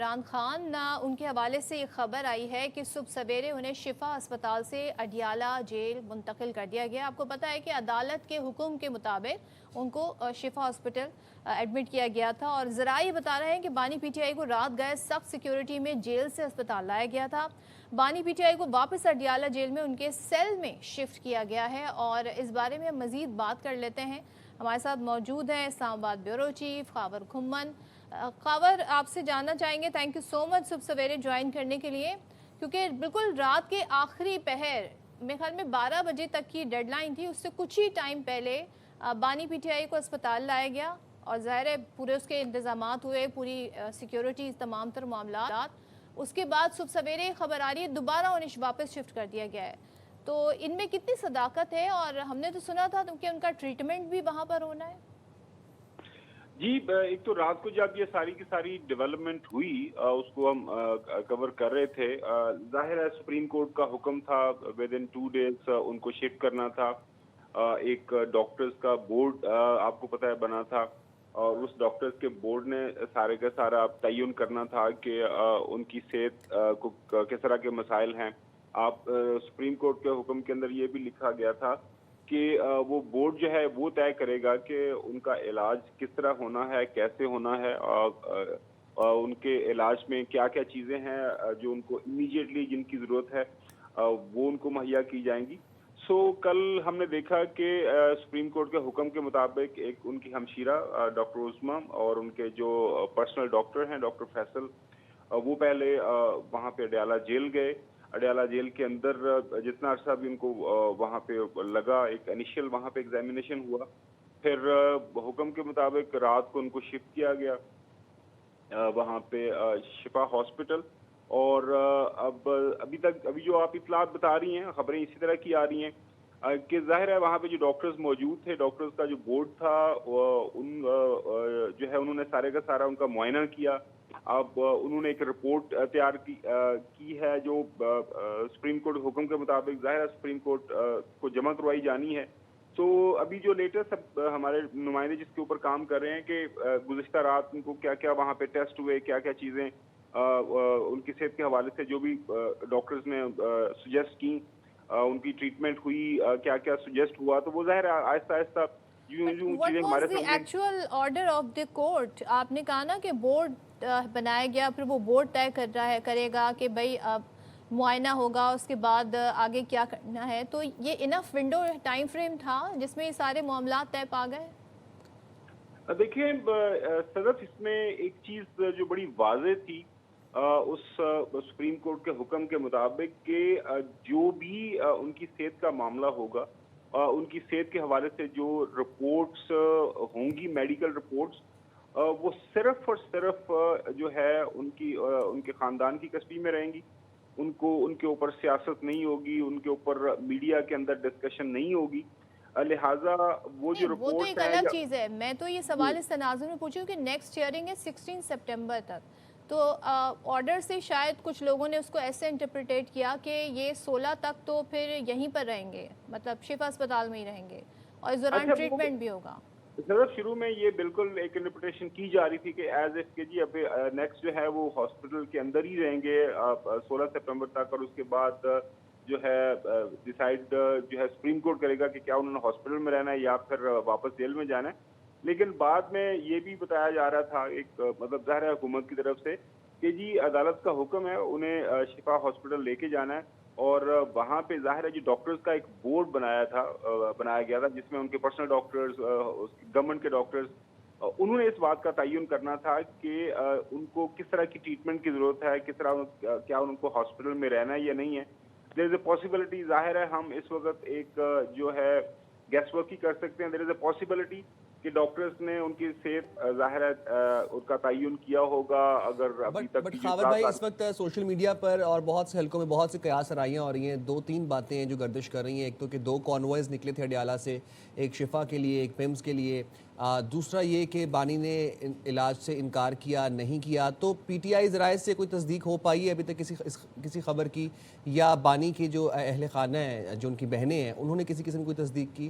عمران خان ان کے حوالے سے ایک خبر آئی ہے کہ صبح سویرے انہیں شفا اسپتال سے اڈیالہ جیل منتقل کر دیا گیا۔ آپ کو پتہ ہے کہ عدالت کے حکم کے مطابق ان کو شفا ہاسپٹل ایڈمٹ کیا گیا تھا، اور ذرائع بتا رہے ہیں کہ بانی پی ٹی آئی کو رات گئے سخت سیکیورٹی میں جیل سے اسپتال لایا گیا تھا۔ بانی پی ٹی آئی کو واپس اڈیالہ جیل میں ان کے سیل میں شفٹ کیا گیا ہے، اور اس بارے میں ہم مزید بات کر لیتے ہیں۔ ہمارے ساتھ موجود ہیں اسلام آباد بیورو چیف خاور کھمن۔ خاور، آپ سے جاننا چاہیں گے، تھینک یو سو مچ صبح سویرے جوائن کرنے کے لیے، کیونکہ بالکل رات کے آخری پہر میرے خیال میں 12 بجے تک کی ڈیڈ لائن تھی، اس سے کچھ ہی ٹائم پہلے بانی پی ٹی آئی کو اسپتال لایا گیا، اور ظاہر ہے پورے اس کے انتظامات ہوئے، پوری سیکیورٹی، تمام تر معاملات۔ اس کے بعد صبح سویرے خبر آ رہی ہے دوبارہ انہیں واپس شفٹ کر دیا گیا ہے، تو ان میں کتنی صداقت ہے؟ اور ہم نے تو سنا تھا کہ ان کا ٹریٹمنٹ بھی وہاں پر ہونا ہے۔ جی، ایک تو رات کو جب یہ ساری کی ساری ڈیولپمنٹ ہوئی اس کو ہم کور کر رہے تھے۔ ظاہر ہے سپریم کورٹ کا حکم تھا ود ان 2 days ان کو شفٹ کرنا تھا۔ ایک ڈاکٹرز کا بورڈ آپ کو پتہ ہے بنا تھا، اور اس ڈاکٹرز کے بورڈ نے سارے کا سارا تعین کرنا تھا کہ ان کی صحت کو کس طرح کے مسائل ہیں۔ آپ سپریم کورٹ کے حکم کے اندر یہ بھی لکھا گیا تھا کہ وہ بورڈ جو ہے وہ طے کرے گا کہ ان کا علاج کس طرح ہونا ہے، کیسے ہونا ہے، اور ان کے علاج میں کیا کیا چیزیں ہیں جو ان کو امیڈیٹلی جن کی ضرورت ہے وہ ان کو مہیا کی جائیں گی۔ کل ہم نے دیکھا کہ سپریم کورٹ کے حکم کے مطابق ایک ان کی ہمشیرہ ڈاکٹر عظمیٰ اور ان کے جو پرسنل ڈاکٹر ہیں ڈاکٹر فیصل، وہ پہلے وہاں پہ اڈیالہ جیل گئے۔ اڈیالہ جیل کے اندر جتنا عرصہ بھی ان کو وہاں پہ لگا، ایک انیشیل وہاں پہ ایگزامینیشن ہوا، پھر حکم کے مطابق رات کو ان کو شفٹ کیا گیا وہاں پہ شفا ہاسپٹل۔ اور ابھی جو آپ اطلاعات بتا رہی ہیں، خبریں اسی طرح کی آ رہی ہیں کہ ظاہر ہے وہاں پہ جو ڈاکٹرز موجود تھے، ڈاکٹرز کا جو بورڈ تھا، جو ہے انہوں نے سارے کا سارا ان کا معائنہ کیا۔ اب انہوں نے ایک رپورٹ تیار کی ہے جو سپریم کورٹ حکم کے مطابق ظاہر ہے سپریم کورٹ کو جمع کروائی جانی ہے۔ ابھی جو لیٹسٹ ہمارے نمائندے جس کے اوپر کام کر رہے ہیں کہ گزشتہ رات ان کو کیا کیا وہاں پہ ٹیسٹ ہوئے، کیا کیا چیزیں ان کی صحت کے حوالے سے جو بھی ڈاکٹرز نے سجیسٹ کی، ان کی ٹریٹمنٹ ہوئی، کیا کیا سجیسٹ ہوا، تو وہ ظاہر ہے آہستہ آہستہ چیزیں ہمارے سامنے۔ Actual order of the court, آپ نے کہا نا کہ بورڈ بنایا گیا، پھر وہ بورڈ طے کرے گا کہ بھائی معائنہ ہوگا، اس کے بعد آگے کیا کرنا ہے، تو یہ انف ونڈو ٹائم فریم تھا جس میں یہ سارے معاملات طے پا گئے؟ دیکھیں صدف، اس میں ایک چیز جو بڑی واضح تھی اس سپریم کورٹ کے حکم کے مطابق کہ جو بھی ان کی صحت کا معاملہ ہوگا، ان کی صحت کے حوالے سے جو رپورٹس ہوں گی، میڈیکل رپورٹس، وہ صرف اور صرف جو ہے ان کے خاندان کی کسٹڈی میں رہیں گی۔ ان کے اوپر سیاست نہیں ہوگی، ان کے اوپر میڈیا کے اندر ڈسکشن نہیں ہوگی، لہٰذا وہ جو وہ تو رپورٹس ایک ہیں الگ چیز ہے۔ میں تو یہ سوال اس تناظر میں پوچھوں کہ نیکسٹ ہیئرنگ ہے 16 سپٹمبر تک، تو آرڈر سے شاید کچھ لوگوں نے اس کو ایسے انٹرپریٹیٹ کیا کہ یہ 16 تک تو پھر یہیں پر رہیں گے، مطلب شفا اسپتال میں ہی رہیں گے، اور اس دوران ٹریٹمنٹ بھی ہوگا۔ شروع میں یہ بالکل ایک انٹرپریٹیشن کی جا رہی تھی کہ ایز اف کہ جی اب نیکسٹ جو ہے وہ ہاسپٹل کے اندر ہی رہیں گے 16 سپٹمبر تک، اور اس کے بعد جو ہے ڈیسائیڈ جو ہے سپریم کورٹ کرے گا کہ کیا انہوں نے ہاسپٹل میں رہنا ہے یا پھر واپس جیل میں جانا ہے۔ لیکن بعد میں یہ بھی بتایا جا رہا تھا ایک مطلب ظاہر ہے حکومت کی طرف سے کہ جی عدالت کا حکم ہے، انہیں شفا ہاسپٹل لے کے جانا ہے، اور وہاں پہ ظاہر ہے جو ڈاکٹرز کا ایک بورڈ بنایا گیا تھا جس میں ان کے پرسنل ڈاکٹرز، گورنمنٹ کے ڈاکٹرز، انہوں نے اس بات کا تعین کرنا تھا کہ ان کو کس طرح کی ٹریٹمنٹ کی ضرورت ہے، کس طرح کیا ان کو ہاسپٹل میں رہنا ہے یا نہیں ہے۔ دیر از اے پاسبلٹی، ظاہر ہے ہم اس وقت ایک جو ہے گیس ورک ہی کر سکتے ہیں، دیر از اے پاسبلٹی کہ ڈاکٹرز نے ان کی صحت ظاہر ہے ان کا تعین کیا ہوگا اگر ابھی تک بٹ خاور بھائی، اس وقت سوشل میڈیا پر اور بہت سے حلقوں میں بہت سے قیاس آرائیاں ہو رہی ہیں، 2-3 باتیں ہیں جو گردش کر رہی ہیں۔ ایک تو کہ 2 کانوائز نکلے تھے اڈیالہ سے، ایک شفا کے لیے، ایک پیمز کے لیے، دوسرا یہ کہ بانی نے علاج سے انکار کیا نہیں کیا۔ تو پی ٹی آئی ذرائع سے کوئی تصدیق ہو پائی ہے ابھی تک کسی خبر کی، یا بانی کے جو اہل خانہ ہیں، جو ان کی بہنیں ہیں، انہوں نے کسی قسم کی کوئی تصدیق کی؟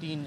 3